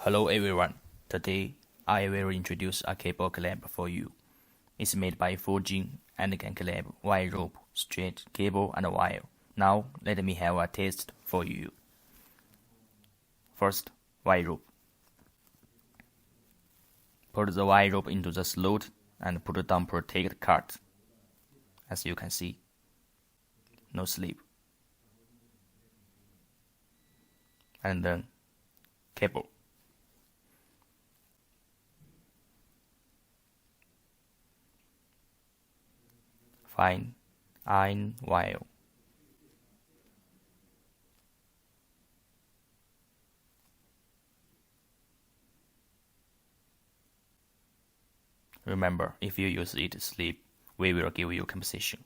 Hello everyone, today I will introduce a cable clamp for you. It's made by forging and can clamp wire rope, straight cable and wire. Now let me have a test for you. First, wire rope. Put the wire rope into the slot and put down protect cut. As you can see, no slip. And then cable. Fine iron wire. Remember, if you use it slip, we will give you compensation.